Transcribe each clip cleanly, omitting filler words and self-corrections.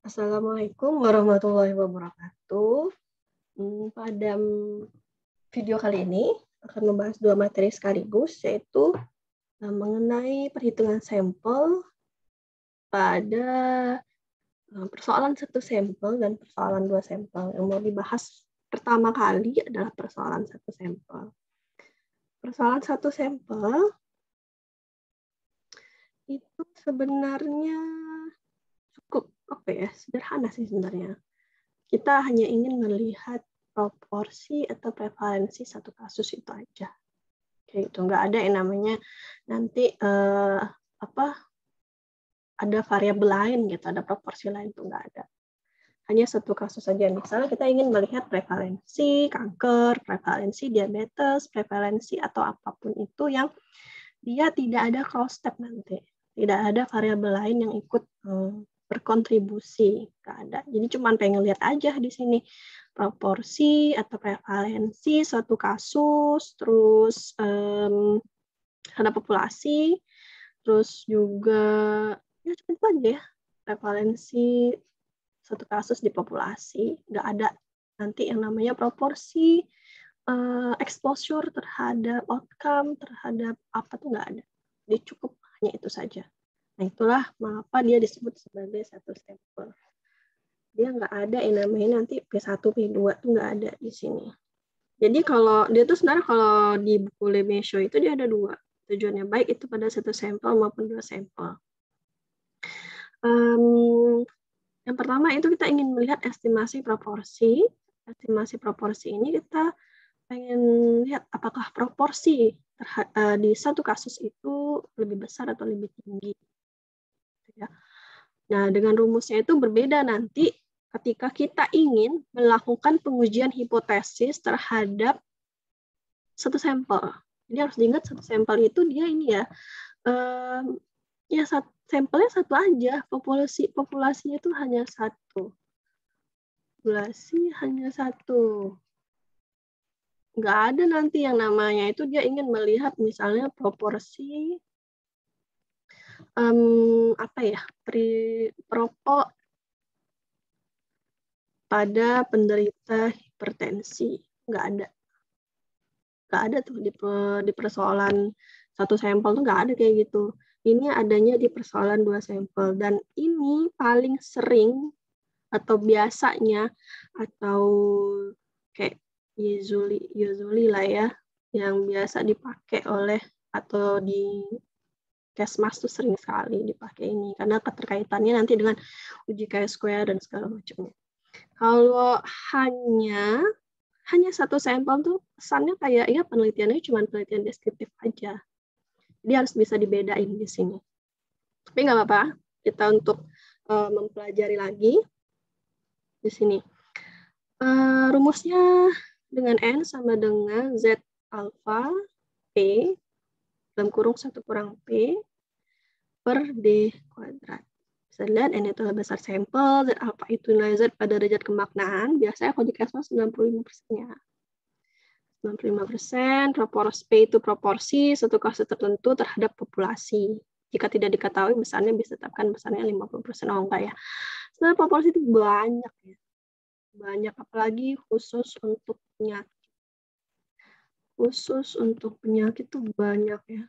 Assalamualaikum warahmatullahi wabarakatuh. Pada video kali ini akan membahas dua materi sekaligus, yaitu mengenai perhitungan sampel pada persoalan satu sampel dan persoalan dua sampel. Yang mau dibahas pertama kali adalah persoalan satu sampel. Persoalan satu sampel itu sebenarnya cukup sederhana sih sebenarnya. Kita hanya ingin melihat proporsi atau prevalensi satu kasus itu aja. Kayak gitu, nggak ada yang namanya nanti ada variabel lain gitu, ada proporsi lain, itu nggak ada. Hanya satu kasus saja. Misalnya kita ingin melihat prevalensi kanker, prevalensi diabetes, prevalensi atau apapun itu yang dia tidak ada cross step nanti. Tidak ada variabel lain yang ikut berkontribusi, nggak ada. Jadi cuma pengen lihat aja di sini proporsi atau prevalensi suatu kasus, terus ada populasi, terus juga ya cuma itu aja ya, prevalensi satu kasus di populasi, nggak ada nanti yang namanya proporsi exposure terhadap outcome, terhadap apa tuh nggak ada. Jadi cukup hanya itu saja. Nah, itulah mengapa dia disebut sebagai satu sampel. Dia nggak ada yang namanya nanti P1, P2 tuh nggak ada di sini. Jadi kalau dia tuh sebenarnya kalau di buku Lemaitre itu dia ada dua tujuannya, baik itu pada satu sampel maupun dua sampel. Yang pertama itu kita ingin melihat estimasi proporsi. Estimasi proporsi ini kita pengen lihat apakah proporsi di satu kasus itu lebih besar atau lebih tinggi. Nah, dengan rumusnya itu berbeda nanti ketika kita ingin melakukan pengujian hipotesis terhadap satu sampel. Jadi harus diingat satu sampel itu dia ini ya, sampelnya satu aja, populasinya itu hanya satu. Populasi hanya satu. Nggak ada nanti yang namanya itu dia ingin melihat misalnya proporsi perokok pada penderita hipertensi. Nggak ada tuh di persoalan satu sampel tuh nggak ada kayak gitu. Ini adanya di persoalan dua sampel, dan ini paling sering atau biasanya atau kayak usually lah ya, yang biasa dipakai oleh atau di Kesmas tuh sering sekali dipakai ini karena keterkaitannya nanti dengan uji chi-square dan segala macamnya. Kalau hanya satu sampel tuh kesannya kayak ya penelitiannya cuma penelitian deskriptif aja. Jadi harus bisa dibedain di sini. Tapi nggak apa-apa, kita untuk mempelajari lagi di sini. Rumusnya dengan N sama dengan Z alpha P dalam kurung 1 kurang P per D kuadrat. Bisa lihat N itu besar sampel, Z alpha itu nilai Z pada derajat kemaknaan. Biasanya kalau di Kesmas 95%-nya. 95%, proporsi P itu proporsi satu kasus tertentu terhadap populasi. Jika tidak diketahui besarnya, bisa tetapkan besarnya 50%. Oh enggak ya. Sebenarnya proporsi itu banyak ya. Banyak, apalagi khusus untuk penyakit. Khusus untuk penyakit itu banyak ya.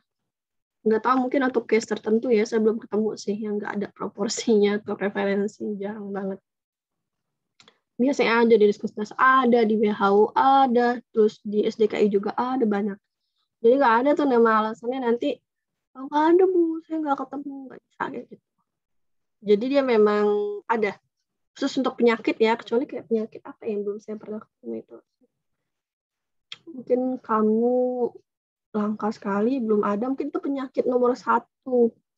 Nggak tahu, mungkin untuk case tertentu ya, saya belum ketemu sih yang nggak ada proporsinya atau prevalensi, jarang banget. Biasanya ada di Diskusnas, ada di WHO, ada, terus di SDKI juga ada, banyak. Jadi nggak ada tuh nama alasannya nanti, oh, nggak ada Bu, saya nggak ketemu, nggak bisa gitu. Jadi dia memang ada, khusus untuk penyakit ya, kecuali kayak penyakit apa yang belum saya pernah ketemu itu. Mungkin kamu langka sekali, belum ada, mungkin itu penyakit nomor 1,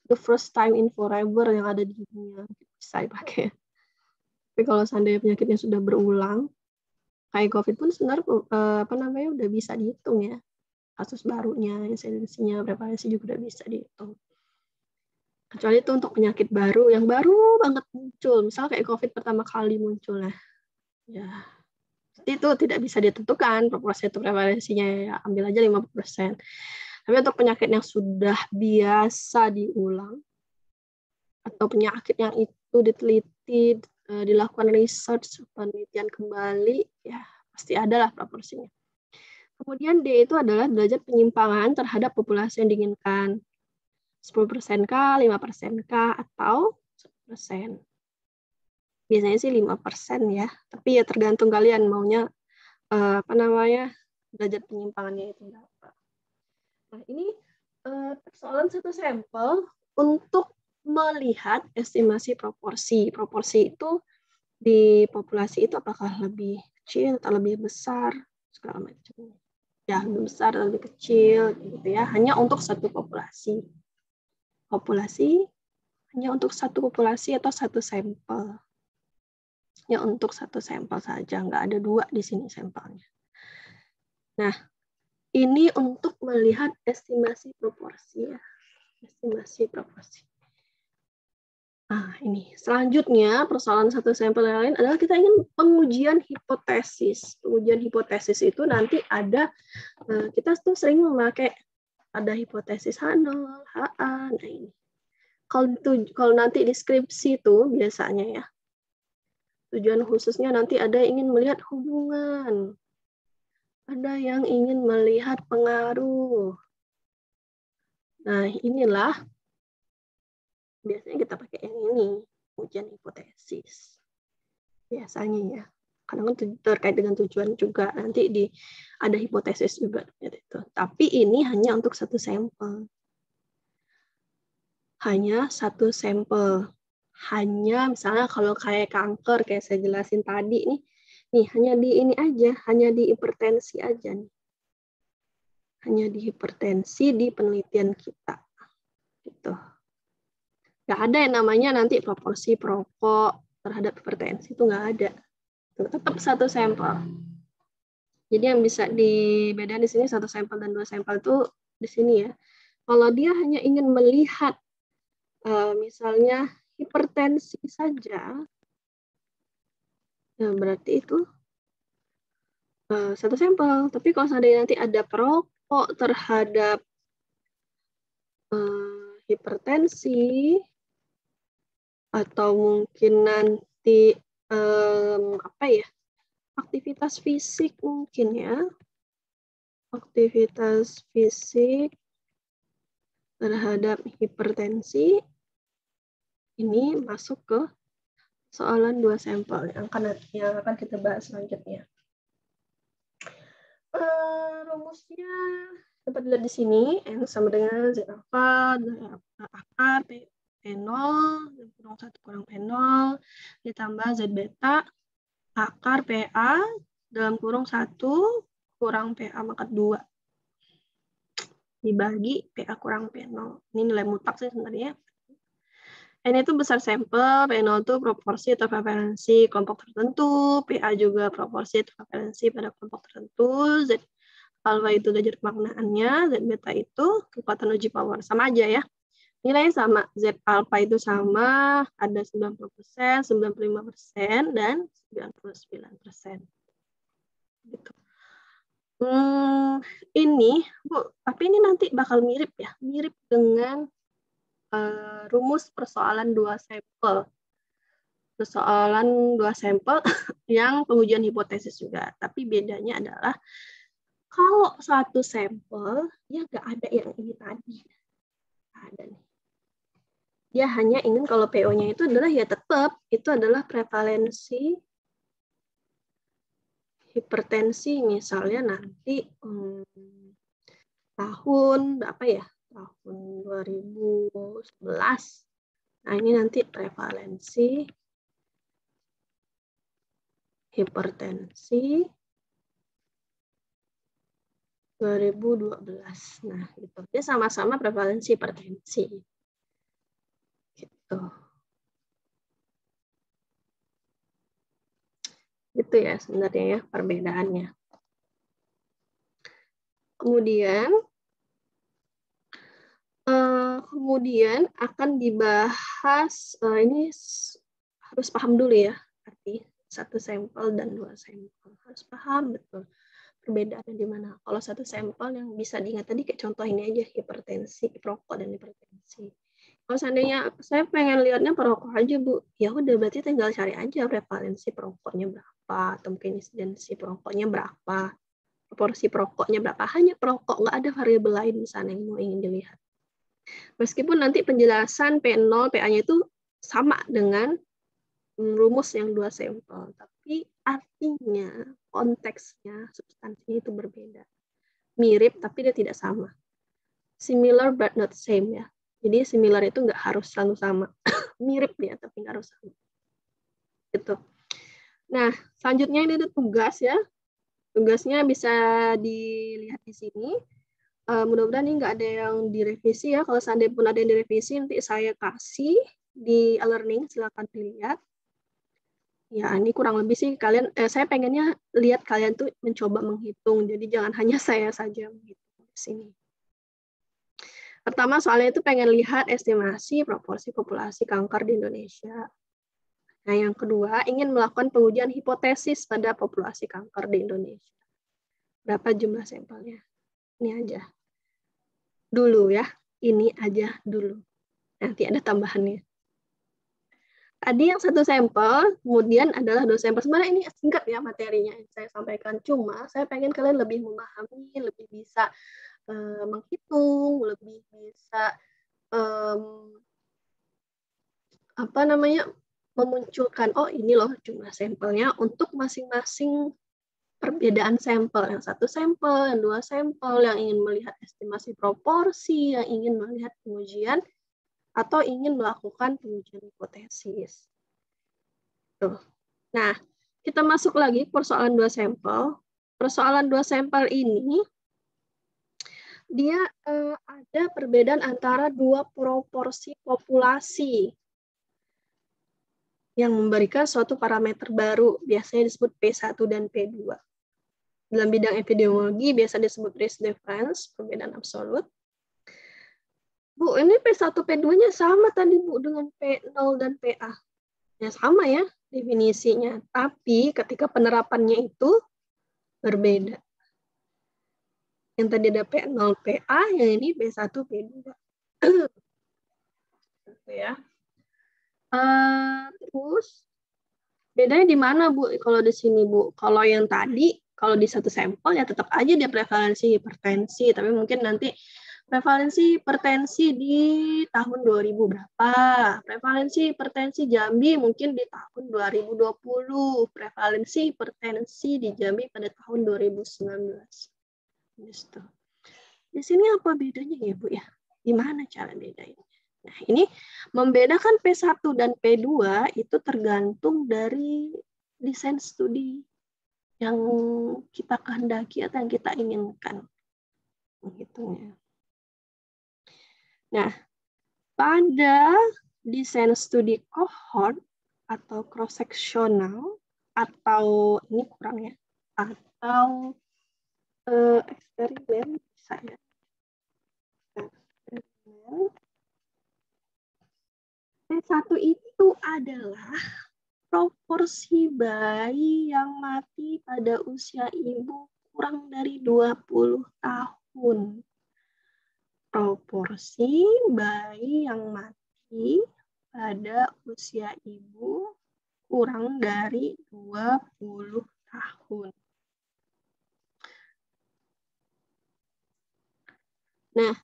the first time in forever yang ada di dunia, bisa dipakai. Tapi kalau seandainya penyakitnya sudah berulang, kayak COVID pun sebenarnya udah bisa dihitung ya. Kasus barunya, insidensinya, prevalensi juga udah bisa dihitung. Kecuali itu untuk penyakit baru, yang baru banget muncul. Misalnya kayak COVID pertama kali muncul. Nah, ya, itu tidak bisa ditentukan proporsi itu prevalensinya, ya ambil aja 50%. Tapi untuk penyakit yang sudah biasa diulang, atau penyakit yang itu diteliti dilakukan research, penelitian kembali, ya pasti ada lah proporsinya. Kemudian D itu adalah derajat penyimpangan terhadap populasi yang diinginkan. 10% kah, 5% kah, atau 1%. Biasanya sih 5% ya, tapi ya tergantung kalian maunya derajat penyimpangannya itu berapa. Nah, ini persoalan satu sampel untuk melihat estimasi proporsi. Proporsi itu di populasi itu apakah lebih kecil atau lebih besar, segala macam. Ya, lebih besar atau lebih kecil, gitu ya. Hanya untuk satu populasi. Populasi hanya untuk satu populasi atau satu sampel. Ya, untuk satu sampel saja, nggak ada dua di sini sampelnya. Nah, ini untuk melihat estimasi proporsi ya. Estimasi proporsi. Nah, ini. Selanjutnya, persoalan satu sampel yang lain adalah kita ingin pengujian hipotesis. Pengujian hipotesis itu nanti ada, kita tuh sering memakai ada hipotesis H0, HA, nah ini. Kalau nanti deskripsi itu biasanya ya, tujuan khususnya nanti ada yang ingin melihat hubungan, ada yang ingin melihat pengaruh. Nah, inilah biasanya kita pakai yang ini, ujian hipotesis. Biasanya ya. Kadang terkait dengan tujuan juga, nanti ada hipotesis juga. Gitu. Tapi ini hanya untuk satu sampel. Hanya satu sampel. Hanya misalnya kalau kayak kanker, kayak saya jelasin tadi nih hanya di ini aja, hanya di hipertensi aja nih. Hanya di hipertensi di penelitian kita. Gitu. Nggak ada yang namanya nanti proporsi perokok terhadap hipertensi, itu nggak ada. Tetap satu sampel. Jadi yang bisa dibedakan di sini satu sampel dan dua sampel itu di sini ya. Kalau dia hanya ingin melihat misalnya hipertensi saja, nah berarti itu satu sampel. Tapi kalau seandainya nanti ada perokok terhadap hipertensi, atau mungkin nanti aktivitas fisik mungkin ya, aktivitas fisik terhadap hipertensi, ini masuk ke soalan dua sampel yang akan kita bahas selanjutnya. Rumusnya dapat dilihat di sini, N sama dengan Z alpha, akar P0, kurang 1 kurang P0, ditambah Z beta, akar PA, dalam kurung 1, kurang PA mangkat 2. Dibagi PA kurang P0. Ini nilai mutlak sih sebenarnya. N itu besar sampel, P0 itu proporsi atau prevalensi kelompok tertentu, PA juga proporsi atau prevalensi pada kelompok tertentu, Z alpha itu derajat kemaknaannya, Z beta itu kekuatan uji power. Sama aja ya. Nilainya sama, Z alpha itu sama, ada 90%, 95%, dan 99%. Gitu. Ini, Bu, tapi ini nanti bakal mirip ya, mirip dengan rumus persoalan dua sampel. Persoalan dua sampel yang pengujian hipotesis juga. Tapi bedanya adalah kalau satu sampel, ya nggak ada yang ini tadi. Ada nih. Dia hanya ingin kalau PO-nya itu adalah ya tetap, itu adalah prevalensi hipertensi. Misalnya nanti tahun berapa ya? Tahun 2011. Nah, ini nanti prevalensi hipertensi 2012. Nah, gitu. Dia sama-sama prevalensi hipertensi. Gitu. Itu ya sebenarnya ya perbedaannya. Kemudian akan dibahas, ini harus paham dulu ya, arti satu sampel dan dua sampel. Harus paham betul perbedaannya di mana. Kalau satu sampel yang bisa diingat tadi, kayak contoh ini aja, hipertensi, perokok dan hipertensi. Kalau seandainya saya pengen lihatnya perokok aja, Bu, ya udah berarti tinggal cari aja prevalensi perokoknya berapa, atau mungkin insidensi perokoknya berapa, proporsi perokoknya berapa. Hanya perokok, nggak ada variabel lain di sana yang mau ingin dilihat. Meskipun nanti penjelasan P0, PA-nya itu sama dengan rumus yang 2 sampel, tapi artinya, konteksnya, substansinya itu berbeda. Mirip, tapi dia tidak sama. Similar but not same ya. Jadi similar itu nggak harus selalu sama. Mirip ya, tapi nggak harus sama. Gitu. Nah, selanjutnya ini ada tugas ya. Tugasnya bisa dilihat di sini. Mudah-mudahan ini nggak ada yang direvisi ya. Kalau seandainya pun ada yang direvisi, nanti saya kasih di e-learning, silakan dilihat. Ya, ini kurang lebih sih kalian, saya pengennya lihat kalian tuh mencoba menghitung. Jadi jangan hanya saya saja menghitung di sini. Pertama, soalnya itu pengen lihat estimasi proporsi populasi kanker di Indonesia. Nah, yang kedua, ingin melakukan pengujian hipotesis pada populasi kanker di Indonesia. Berapa jumlah sampelnya? Ini aja. Dulu ya, ini aja dulu. Nanti ada tambahannya. Tadi yang satu sampel, kemudian adalah 2 sampel. Sebenarnya ini singkat ya materinya yang saya sampaikan. Cuma saya pengen kalian lebih memahami, lebih bisa menghitung, lebih bisa memunculkan, oh ini loh jumlah sampelnya untuk masing-masing perbedaan sampel. Yang satu sampel, yang 2 sampel, yang ingin melihat estimasi proporsi, yang ingin melihat pengujian, atau ingin melakukan pengujian hipotesis. Tuh. Nah, kita masuk lagi persoalan 2 sampel. Persoalan 2 sampel ini, dia ada perbedaan antara 2 proporsi populasi yang memberikan suatu parameter baru, biasanya disebut P1 dan P2. Dalam bidang epidemiologi biasa disebut risk difference, perbedaan absolut. Bu, ini P1, P2-nya sama tadi, Bu, dengan P0 dan PA. Ya, sama ya definisinya, tapi ketika penerapannya itu berbeda. Yang tadi ada P0, PA, yang ini P1, P2. Gitu ya. Terus bedanya di mana, Bu? Kalau di sini, Bu, kalau yang tadi, kalau di satu sampel ya tetap aja dia prevalensi hipertensi, tapi mungkin nanti prevalensi hipertensi di tahun 2000 berapa? Prevalensi hipertensi Jambi mungkin di tahun 2020, prevalensi hipertensi di Jambi pada tahun 2019. Gitu. Di sini apa bedanya ya, Bu ya? Gimana cara bedanya? Nah, ini membedakan P1 dan P2 itu tergantung dari desain studi yang kita kehendaki atau yang kita inginkan. Gitu ya. Nah, pada desain studi cohort atau cross-sectional, atau ini kurang ya, atau eksperimen, saya P1 itu adalah proporsi bayi yang mati pada usia ibu kurang dari 20 tahun. Proporsi bayi yang mati pada usia ibu kurang dari 20 tahun. Nah,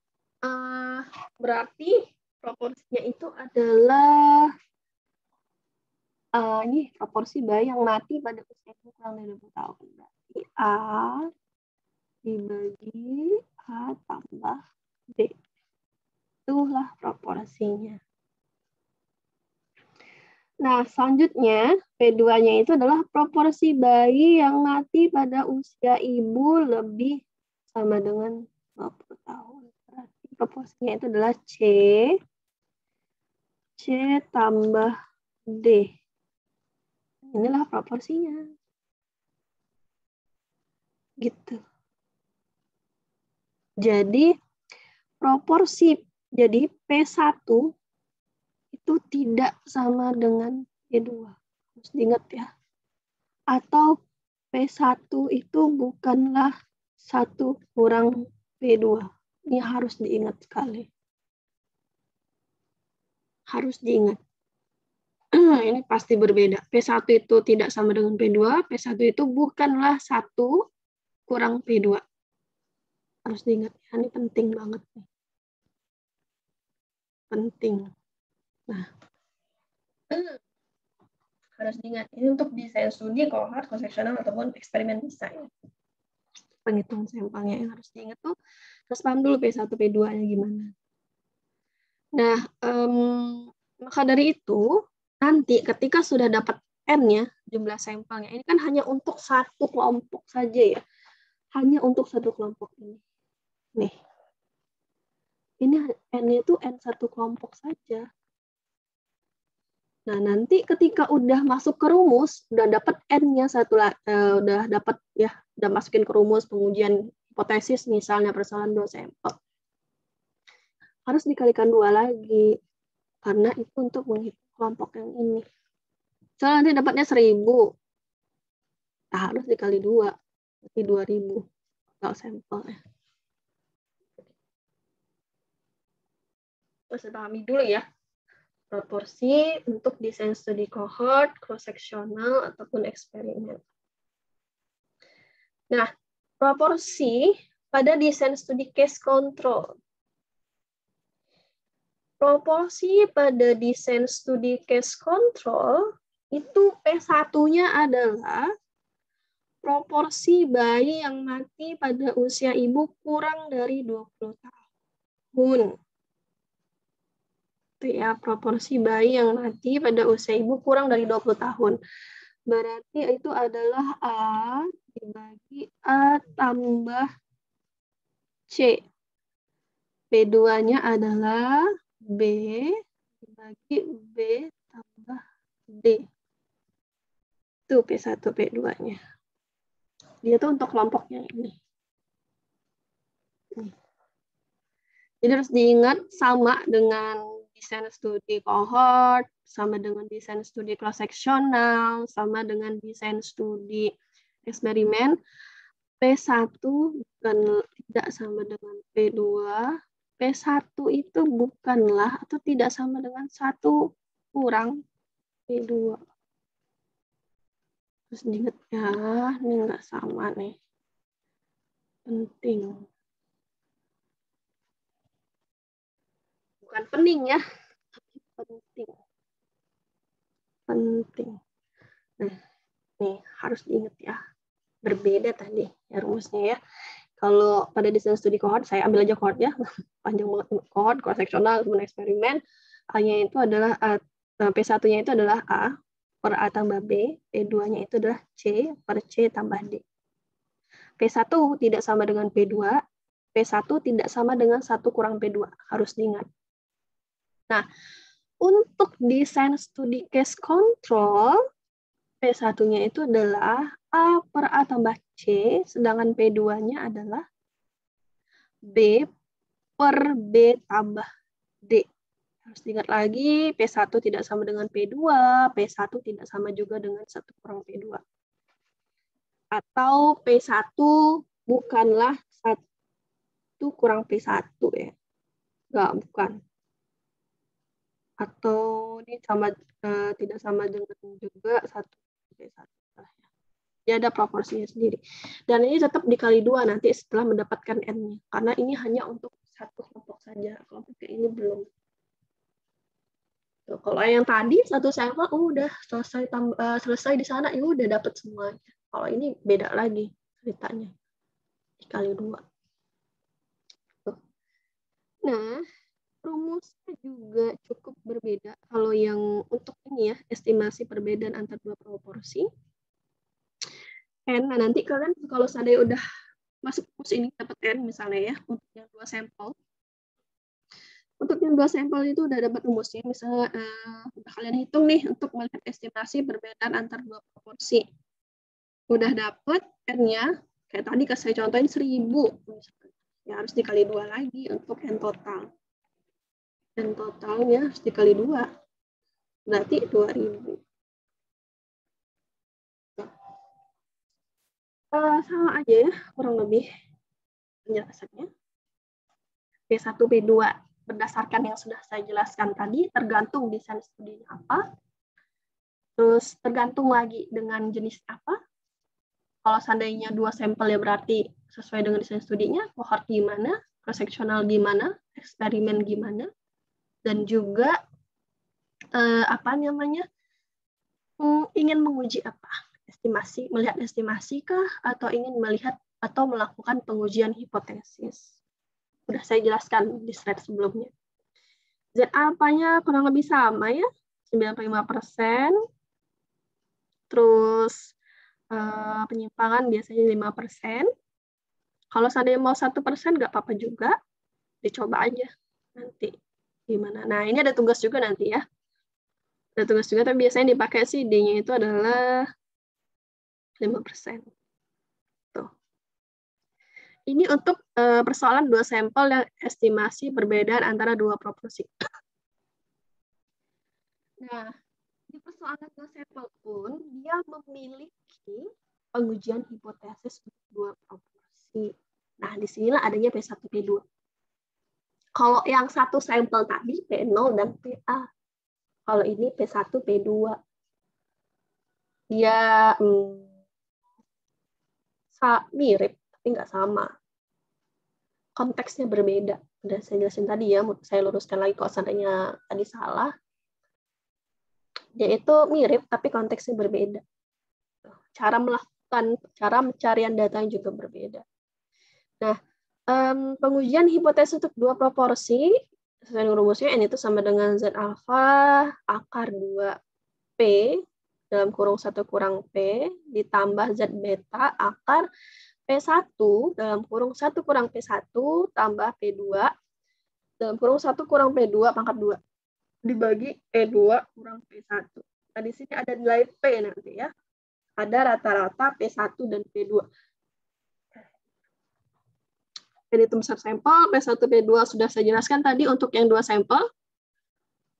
berarti proporsinya itu adalah ini proporsi bayi yang mati pada usia kurang dari 20 tahun. Berarti A dibagi A tambah D. Itulah proporsinya. Nah, selanjutnya P2-nya itu adalah proporsi bayi yang mati pada usia ibu lebih sama dengan 20 tahun. Berarti proporsinya itu adalah C tambah D. Inilah proporsinya. Gitu. Jadi proporsi, jadi P1 itu tidak sama dengan P2. Harus diingat ya. Atau P1 itu bukanlah 1 kurang P2. Ini harus diingat sekali. Harus diingat. Ini pasti berbeda. P1 itu tidak sama dengan P2. P1 itu bukanlah 1 kurang P2. Harus diingat. Ini penting banget. Penting. Nah, harus diingat. Ini untuk desain studi, kohort, konseksional, ataupun eksperimen desain. Penghitungan sampelnya yang harus diingat tuh. Harus paham dulu P1, P2-nya gimana. Nah, maka dari itu, nanti ketika sudah dapat N-nya, jumlah sampelnya, ini kan hanya untuk satu kelompok saja ya. Hanya untuk satu kelompok ini. Nih. Ini N-nya itu N satu kelompok saja. Nah, nanti ketika udah masuk ke rumus, udah dapat N-nya udah dapat ya, udah masukin ke rumus pengujian hipotesis misalnya persoalan 2 sampel. Harus dikalikan 2 lagi. Karena itu untuk menghitung kelompok yang ini. Soalnya nanti dapatnya 1000. Nah, harus dikali 2. Berarti 2000 total sampelnya. Terus pahami dulu ya. Proporsi untuk desain studi cohort, cross-sectional, ataupun eksperimen. Nah, proporsi pada desain studi case control. Proporsi pada desain studi case control itu P1-nya adalah proporsi bayi yang mati pada usia ibu kurang dari 20 tahun. Itu ya, proporsi bayi yang mati pada usia ibu kurang dari 20 tahun. Berarti itu adalah A dibagi A tambah C. P2-nya adalah B dibagi B tambah D. Itu P1, P2-nya. Dia tuh untuk kelompoknya ini. Jadi harus diingat sama dengan desain studi cohort, sama dengan desain studi cross-sectional, sama dengan desain studi eksperimen. P1 bukan tidak sama dengan P2. P1 itu bukanlah atau tidak sama dengan 1 kurang P2. Terus diingat ya, ini nggak sama nih. Penting. Bukan pening ya, tapi penting. Penting. Nah, nih harus diingat ya. Berbeda tadi ya rumusnya ya. Kalau pada desain studi cohort, saya ambil aja cohort ya. Panjang banget cohort, cross-sectional, kemudian eksperimen. A-nya itu adalah P1-nya itu adalah A per A tambah B, P2-nya itu adalah C per C tambah D. P1 tidak sama dengan P2, P1 tidak sama dengan 1 kurang P2, harus diingat. Nah, untuk desain studi case control, P1-nya itu adalah A per A tambah C, sedangkan P2-nya adalah B per B tambah D. Harus diingat lagi, P1 tidak sama dengan P2, P1 tidak sama juga dengan 1 kurang P2. Atau P1 bukanlah 1 kurang P1 ya. Enggak, bukan. Atau ini sama tidak sama dengan juga 1 P1. Dia ada proporsinya sendiri. Dan ini tetap dikali 2 nanti setelah mendapatkan N-nya. Karena ini hanya untuk satu kelompok saja. Kelompok ini belum. Tuh, kalau yang tadi satu sampel udah selesai di sana, ya udah dapat semuanya. Kalau ini beda lagi ceritanya. Dikali 2. Tuh. Nah, rumusnya juga cukup berbeda. Kalau yang untuk ini ya, estimasi perbedaan antar dua proporsi. N, nah nanti kalian kalau seandainya udah masuk rumus ini dapat N misalnya ya, untuk yang 2 sampel. Untuk yang 2 sampel itu udah dapat rumusnya, misalnya udah kalian hitung nih untuk melihat estimasi perbedaan antar dua proporsi. Udah dapat N-nya, kayak tadi saya contohin 1000. Ya harus dikali 2 lagi untuk N total. N totalnya harus dikali 2. Berarti 2000. Sama aja ya, kurang lebih penjelasannya. P1, P2. berdasarkan yang sudah saya jelaskan tadi, tergantung desain studinya apa, terus tergantung lagi dengan jenis apa. Kalau seandainya 2 sampel ya berarti sesuai dengan desain studinya, cohort gimana, cross-sectional gimana, eksperimen gimana, dan juga ingin menguji apa, estimasi, melihat estimasi kah, atau ingin melihat atau melakukan pengujian hipotesis. Sudah saya jelaskan di slide sebelumnya. Z alpha-nya kurang lebih sama ya, 95%. Terus penyimpangan biasanya 5%. Kalau seandainya mau 1% nggak apa-apa juga, dicoba aja nanti gimana. Nah, ini ada tugas juga nanti ya. Ada tugas juga, tapi biasanya dipakai sih D-nya itu adalah 5%. Tuh. Ini untuk persoalan 2 sampel yang estimasi perbedaan antara 2 proporsi. Nah, di persoalan 2 sampel pun, dia memiliki pengujian hipotesis untuk 2 proporsi. Nah, di sinilah adanya P1, P2. Kalau yang satu sampel tadi, P0 dan PA. Kalau ini P1, P2. Dia mirip, tapi nggak sama. Konteksnya berbeda. Udah saya jelasin tadi ya, saya luruskan lagi kalau seandainya tadi salah. Dia itu mirip, tapi konteksnya berbeda. Cara pencarian datanya juga berbeda. Nah, pengujian hipotesis untuk 2 proporsi, sesuai dengan rumusnya, N itu sama dengan Z alpha akar 2P dalam kurung 1 kurang P ditambah Z beta akar P1 dalam kurung 1 kurang P1 tambah P2 dalam kurung 1 kurang P2 pangkat 2 dibagi P2 kurang P1. Nah, di sini ada nilai P nanti ya. Ada rata-rata P1 dan P2. Jadi itu besar sampel, P1, P2 sudah saya jelaskan tadi untuk yang 2 sampel.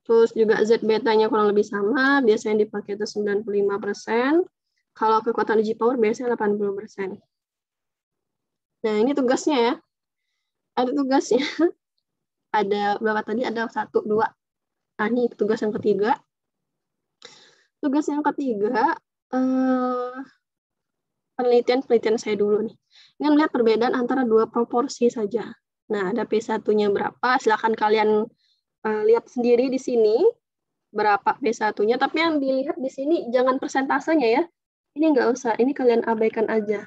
Terus juga Z beta-nya kurang lebih sama, biasanya dipakai itu 95%. Kalau kekuatan uji power biasanya 80%. Nah, ini tugasnya ya. Ada tugasnya. Ada berapa tadi? Ada 1, 2. Nah, ini tugas yang ketiga. Tugas yang ketiga, penelitian saya dulu nih. Ingin melihat perbedaan antara 2 proporsi saja. Nah, ada P1-nya berapa? Silakan kalian lihat sendiri di sini berapa P1-nya. Tapi yang dilihat di sini jangan persentasenya ya. Ini nggak usah. Ini kalian abaikan aja.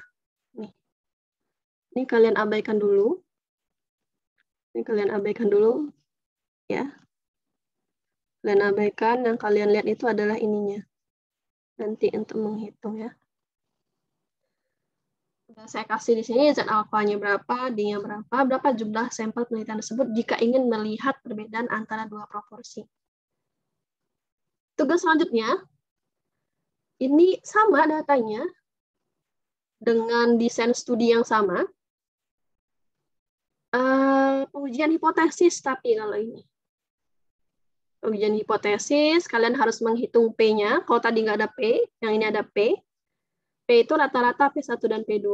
Nih. Ini kalian abaikan dulu. Ini kalian abaikan dulu. Ya. Kalian abaikan. Yang kalian lihat itu adalah ininya. Nanti untuk menghitung ya. Sudah saya kasih di sini Z alpha-nya berapa, D-nya berapa jumlah sampel penelitian tersebut jika ingin melihat perbedaan antara 2 proporsi. Tugas selanjutnya, ini sama datanya dengan desain studi yang sama. Pengujian hipotesis tapi kalau ini. Pengujian hipotesis, kalian harus menghitung P-nya. Kalau tadi nggak ada P, yang ini ada P. P itu rata-rata P1 dan P2.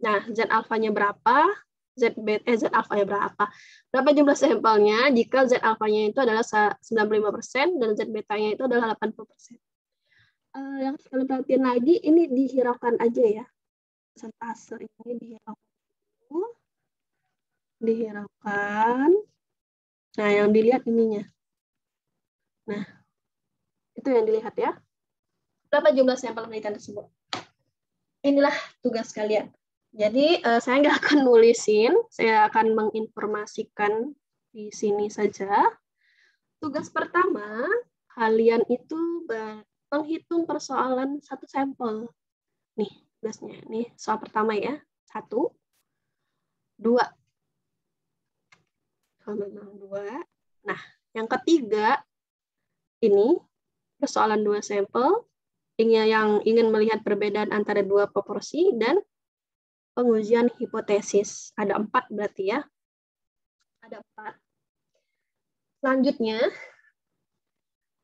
Nah, Z alpha-nya berapa? Z alpha-nya berapa? Berapa jumlah sampelnya jika Z alpha-nya itu adalah 95% dan Z beta-nya itu adalah 80%. Yang kalian perhatiin lagi, ini dihiraukan aja ya. Persentase ini dihiraukan. Nah, yang dilihat ininya. Nah, itu yang dilihat ya. Berapa jumlah sampel penelitian tersebut? Inilah tugas kalian. Jadi, saya nggak akan nulisin, saya akan menginformasikan di sini saja. Tugas pertama, kalian itu menghitung persoalan 1 sampel. Nih, tugasnya. Nih, soal pertama ya. 1, 2. Soal 2. Nah, yang ketiga, ini persoalan 2 sampel yang ingin melihat perbedaan antara 2 proporsi dan pengujian hipotesis. Ada 4 berarti ya. Ada 4. Selanjutnya,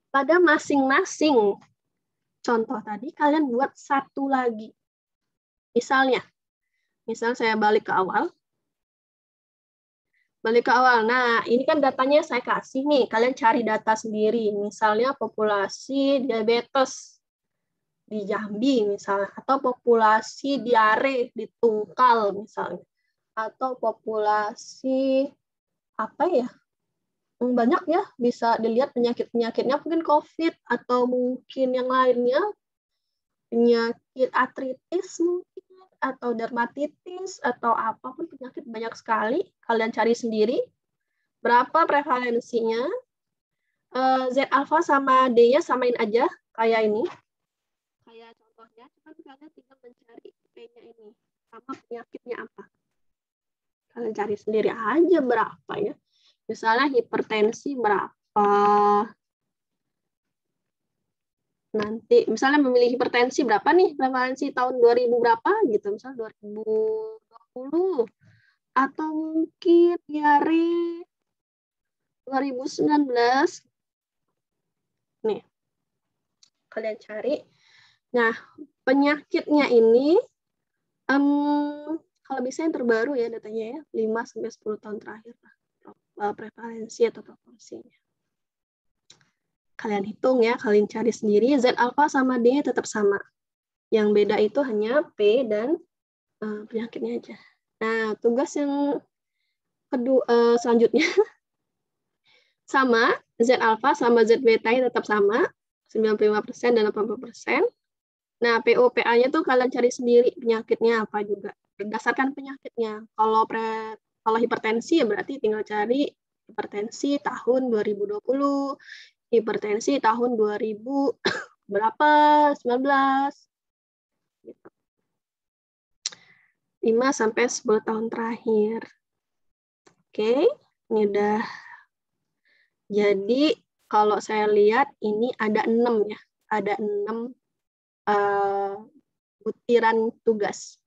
pada masing-masing contoh tadi, kalian buat 1 lagi. Misal saya balik ke awal. Balik ke awal. Nah, ini kan datanya saya kasih nih. Kalian cari data sendiri. Misalnya populasi diabetes di Jambi misalnya. Atau populasi diare di Tungkal misalnya. Atau populasi apa ya? Banyak ya. Bisa dilihat penyakit-penyakitnya. Mungkin COVID atau mungkin yang lainnya. Penyakit artritis mungkin. Atau dermatitis. Atau apapun penyakit banyak sekali. Kalian cari sendiri. Berapa prevalensinya? Z alpha sama D-nya samain aja kayak ini. Kayak contohnya, cuman kalian tinggal mencari P-nya ini sama penyakitnya apa. Kalian cari sendiri aja berapa ya. Misalnya hipertensi berapa. Nanti misalnya memilih hipertensi berapa nih prevalensi tahun 2000 berapa gitu. Misalnya 2020 atau mungkin diare 2019. Nih, kalian cari. Nah, penyakitnya ini, kalau bisa yang terbaru ya datanya ya, 5-10 tahun terakhir lah, prevalensi atau proporsinya. Kalian hitung ya, kalian cari sendiri, Z alpha sama D tetap sama. Yang beda itu hanya P dan penyakitnya aja. Nah, tugas yang kedua selanjutnya, sama, Z alpha sama Z beta tetap sama, 95% dan 80%. Nah, POPA-nya tuh kalian cari sendiri penyakitnya apa juga. Berdasarkan penyakitnya. Kalau hipertensi ya berarti tinggal cari hipertensi tahun 2020, hipertensi tahun 2000 berapa, 19. Gitu. 5-10 tahun terakhir. Oke, ini udah. Jadi kalau saya lihat ini ada 6 ya. Ada 6 butiran tugas.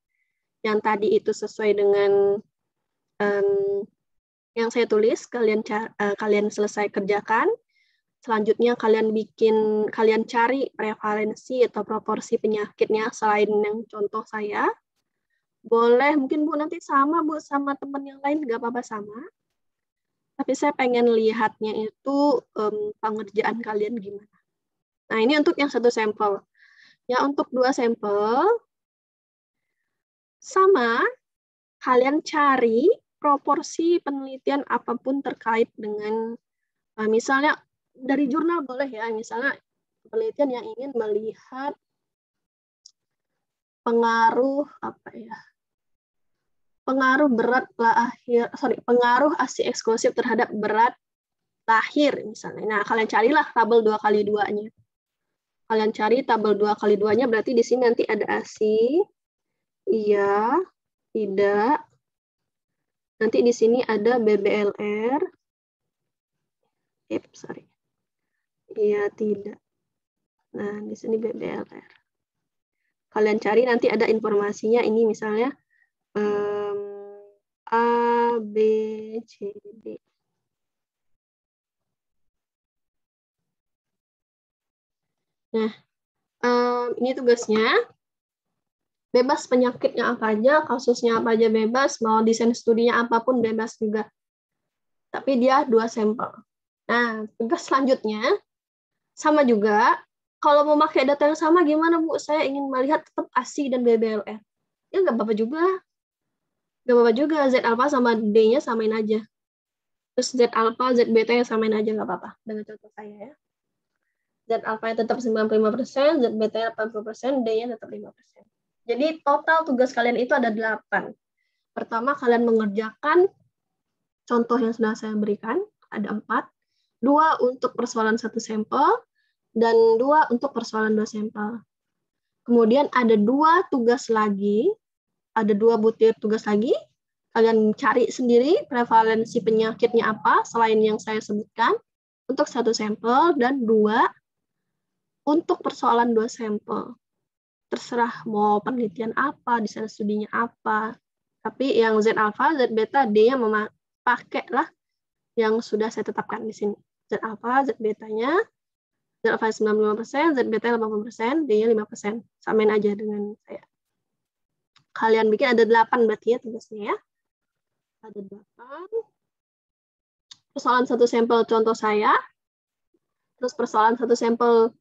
Yang tadi itu sesuai dengan yang saya tulis, kalian selesai kerjakan. Selanjutnya kalian cari prevalensi atau proporsi penyakitnya selain yang contoh saya. Boleh, mungkin Bu nanti sama Bu sama teman yang lain, nggak apa-apa sama. Tapi saya pengen lihatnya itu pengerjaan kalian gimana. Nah ini untuk yang 1 sampel. Ya untuk 2 sampel, sama kalian cari proporsi penelitian apapun terkait dengan misalnya dari jurnal boleh ya, misalnya penelitian yang ingin melihat pengaruh pengaruh ASI eksklusif terhadap berat lahir misalnya. Nah, kalian carilah tabel 2x2-nya. Kalian cari tabel 2x2-nya berarti di sini nanti ada ASI, iya, tidak. Nanti di sini ada BBLR. Iya, tidak. Nah, di sini BBLR. Kalian cari nanti ada informasinya ini misalnya A, B, C, D. Nah, ini tugasnya. Bebas penyakitnya apa aja, kasusnya apa aja bebas, mau desain studinya apapun bebas juga. Tapi dia 2 sampel. Nah, tugas selanjutnya, sama juga, kalau mau pakai data yang sama gimana Bu? Saya ingin melihat tetap ASI dan BBLR. Ya nggak apa-apa juga. Nggak apa-apa juga, Z alpha sama D-nya samain aja. Terus Z alpha, Z beta yang samain aja nggak apa-apa. Dengan contoh saya ya. Z alpha tetap 95%, Z beta 80%, D-nya tetap 5%. Jadi total tugas kalian itu ada 8. Pertama, kalian mengerjakan contoh yang sudah saya berikan, ada 4. 2 untuk persoalan 1 sampel, dan 2 untuk persoalan 2 sampel. Kemudian ada 2 tugas lagi, ada 2 butir tugas lagi. Kalian cari sendiri prevalensi penyakitnya apa, selain yang saya sebutkan, untuk 1 sampel, dan 2 untuk persoalan 2 sampel. Terserah mau penelitian apa, desain studinya apa. Tapi yang Z alpha, Z beta, D-nya pakai lah yang sudah saya tetapkan di sini. Z alpha, Z betanya, Z alpha 95%, Z beta 80%, D-nya 5%. Samain aja dengan saya. Kalian bikin ada 8 berarti ya tugasnya ya. Ada 8. persoalan satu sampel contoh saya, terus persoalan satu sampel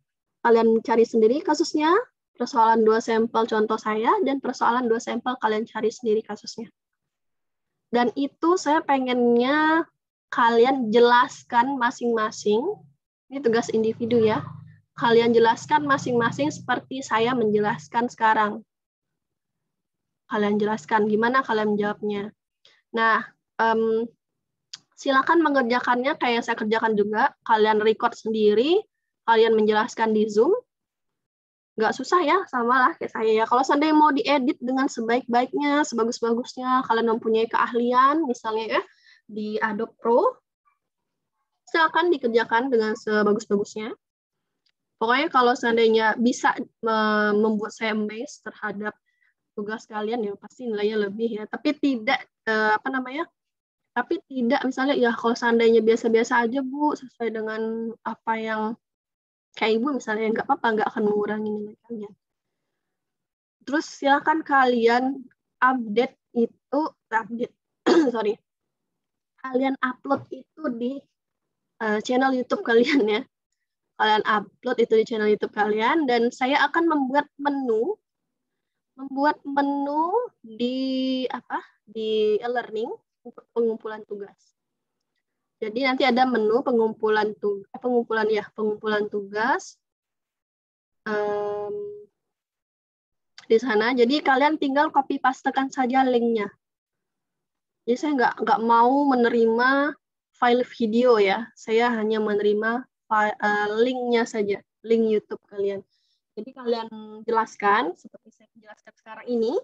kalian cari sendiri kasusnya, persoalan 2 sampel contoh saya, dan persoalan 2 sampel kalian cari sendiri kasusnya. Dan itu saya pengennya kalian jelaskan masing-masing, ini tugas individu ya, kalian jelaskan masing-masing seperti saya menjelaskan sekarang. Kalian jelaskan gimana kalian menjawabnya. Nah, silakan mengerjakannya kayak yang saya kerjakan juga. Kalian record sendiri, kalian menjelaskan di Zoom. Nggak susah ya, sama lah kayak saya ya. Kalau seandainya mau diedit dengan sebaik-baiknya, sebagus-bagusnya, kalian mempunyai keahlian, misalnya ya, di Adobe Pro, silakan dikerjakan dengan sebagus-bagusnya. Pokoknya kalau seandainya bisa membuat saya amazed terhadap tugas kalian, ya pasti nilainya lebih ya. Tapi tidak, tapi tidak misalnya, ya kalau seandainya biasa-biasa aja Bu, sesuai dengan apa yang kayak Ibu misalnya, nggak apa-apa, nggak akan mengurangi nilai kalian. Terus silakan kalian update, sorry, kalian upload itu di channel YouTube kalian ya. Kalian upload itu di channel YouTube kalian, dan saya akan membuat menu di e-learning untuk pengumpulan tugas. Jadi nanti ada menu pengumpulan tugas di sana. Jadi kalian tinggal copy pastekan saja linknya. Jadi saya nggak mau menerima file video ya. Saya hanya menerima linknya saja, link YouTube kalian. Jadi kalian jelaskan seperti saya jelaskan sekarang ini.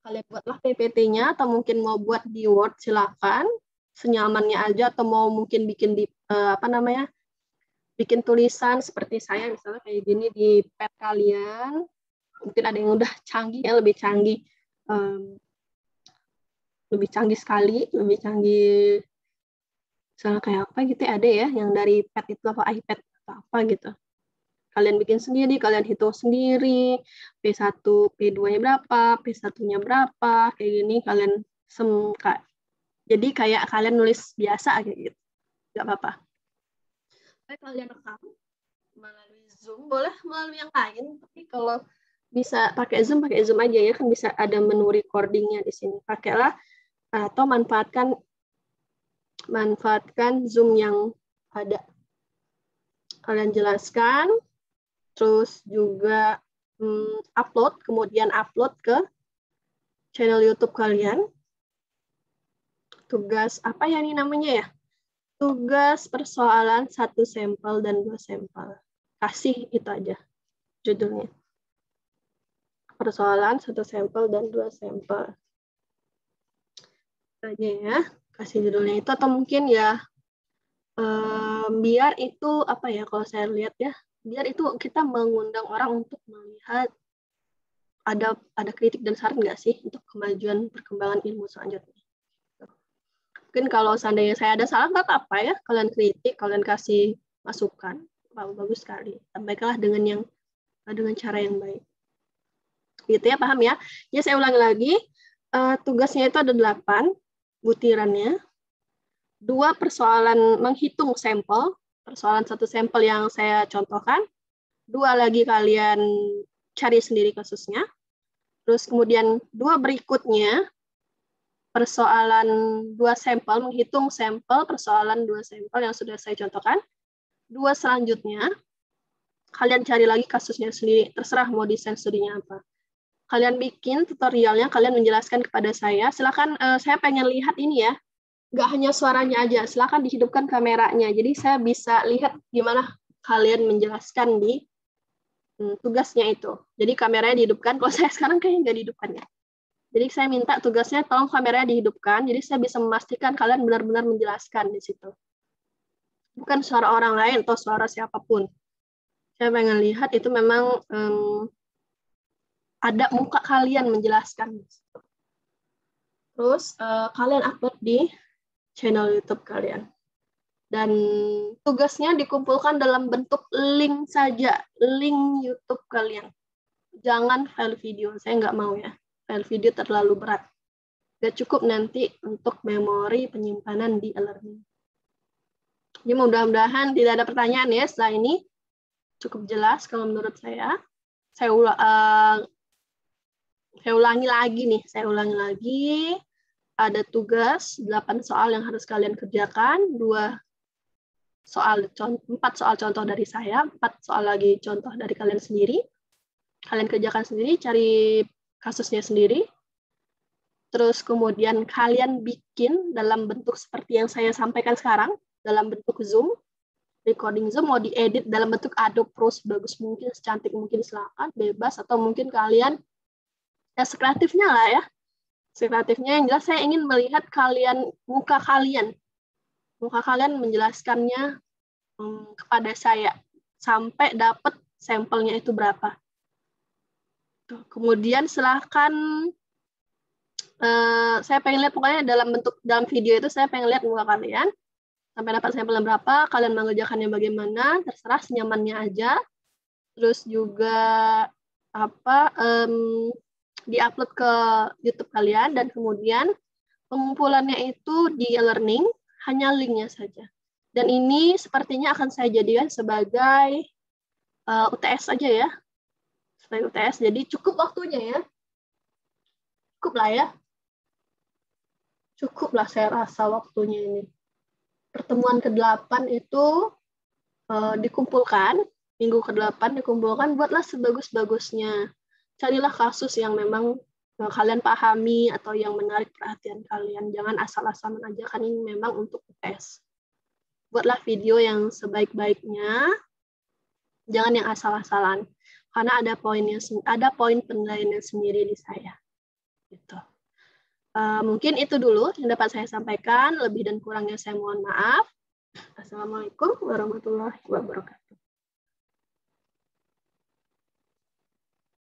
Kalian buatlah PPT-nya, atau mungkin mau buat di Word silakan, senyamannya aja, atau mau mungkin bikin di bikin tulisan seperti saya misalnya kayak gini di pad kalian. Mungkin ada yang udah canggih ya, lebih canggih sekali, lebih canggih misalnya kayak apa gitu ya, ada ya yang dari pad itu apa iPad atau apa gitu. Kalian bikin sendiri, kalian hitung sendiri, P1, P2-nya berapa, P1-nya berapa, kayak gini, kalian jadi kayak kalian nulis biasa, kayak gitu. Nggak apa-apa. Kalian rekam melalui Zoom, boleh melalui yang lain, tapi kalau bisa pakai Zoom aja ya, kan bisa ada menu recording-nya di sini. Pakailah, atau manfaatkan Zoom yang ada. Kalian jelaskan, terus juga upload, kemudian upload ke channel YouTube kalian. Tugas apa ya ini namanya ya? Tugas persoalan 1 sampel dan 2 sampel. Kasih itu aja judulnya. Persoalan 1 sampel dan 2 sampel. Itu aja ya, kasih judulnya itu, atau mungkin ya biar itu apa ya, kalau saya lihat ya, biar itu kita mengundang orang untuk melihat ada kritik dan saran nggak sih untuk kemajuan perkembangan ilmu selanjutnya. Mungkin kalau seandainya saya ada salah, nggak apa-apa ya, kalian kritik, kalian kasih masukan, bagus sekali. Sampaikanlah dengan cara yang baik. Gitu ya, paham ya? Ya, saya ulangi lagi, tugasnya itu ada 8 butirannya. 2 persoalan menghitung sampel, persoalan 1 sampel yang saya contohkan. 2 lagi kalian cari sendiri kasusnya. Terus kemudian 2 berikutnya, persoalan 2 sampel, menghitung sampel, persoalan 2 sampel yang sudah saya contohkan. 2 selanjutnya, kalian cari lagi kasusnya sendiri, terserah mau desain studinya apa. Kalian bikin tutorialnya, kalian menjelaskan kepada saya. Silakan, saya pengen lihat ini ya, nggak hanya suaranya aja, silakan dihidupkan kameranya. Jadi saya bisa lihat gimana kalian menjelaskan di tugasnya itu. Jadi kameranya dihidupkan, kalau saya sekarang kayaknya nggak dihidupkan ya. Jadi saya minta tugasnya tolong kameranya dihidupkan, jadi saya bisa memastikan kalian benar-benar menjelaskan di situ. Bukan suara orang lain atau suara siapapun. Saya pengen lihat itu memang ada muka kalian menjelaskan. Terus kalian upload di channel YouTube kalian. Dan tugasnya dikumpulkan dalam bentuk link saja, link YouTube kalian. Jangan file video, saya nggak mau ya. File video terlalu berat. Nggak cukup nanti untuk memori penyimpanan di e-learning. Jadi mudah-mudahan tidak ada pertanyaan ya setelah ini. Cukup jelas kalau menurut saya. Saya ulangi lagi nih. Saya ulangi lagi. Ada tugas 8 soal yang harus kalian kerjakan. 4 soal contoh dari saya. 4 soal lagi contoh dari kalian sendiri. Kalian kerjakan sendiri, cari kasusnya sendiri. Terus kemudian kalian bikin dalam bentuk seperti yang saya sampaikan sekarang, dalam bentuk Zoom, recording Zoom, mau diedit dalam bentuk Adobe Pro sebagus mungkin, secantik mungkin, silakan, bebas, atau mungkin kalian ya sekreatifnya lah ya. Sekreatifnya yang jelas saya ingin melihat muka kalian menjelaskannya kepada saya sampai dapat sampelnya itu berapa. Kemudian silahkan saya pengen lihat pokoknya dalam video itu saya pengen lihat muka kalian sampai dapat sampelnya berapa, kalian mengerjakannya bagaimana, terserah senyamannya aja. Terus juga diupload ke YouTube kalian dan kemudian pengumpulannya itu di e-learning hanya linknya saja. Dan ini sepertinya akan saya jadikan sebagai UTS aja ya, sebagai UTS. Jadi cukup waktunya ya, cukup lah ya. Cukup lah saya rasa waktunya ini. Pertemuan ke-8 itu dikumpulkan, minggu ke-8 dikumpulkan, buatlah sebagus-bagusnya. Carilah kasus yang memang kalian pahami atau yang menarik perhatian kalian. Jangan asal-asalan aja, kan ini memang untuk tes. Buatlah video yang sebaik-baiknya, jangan yang asal-asalan. Karena ada poin penilaiannya sendiri di saya. Gitu. Mungkin itu dulu yang dapat saya sampaikan. Lebih dan kurangnya saya mohon maaf. Assalamualaikum warahmatullahi wabarakatuh.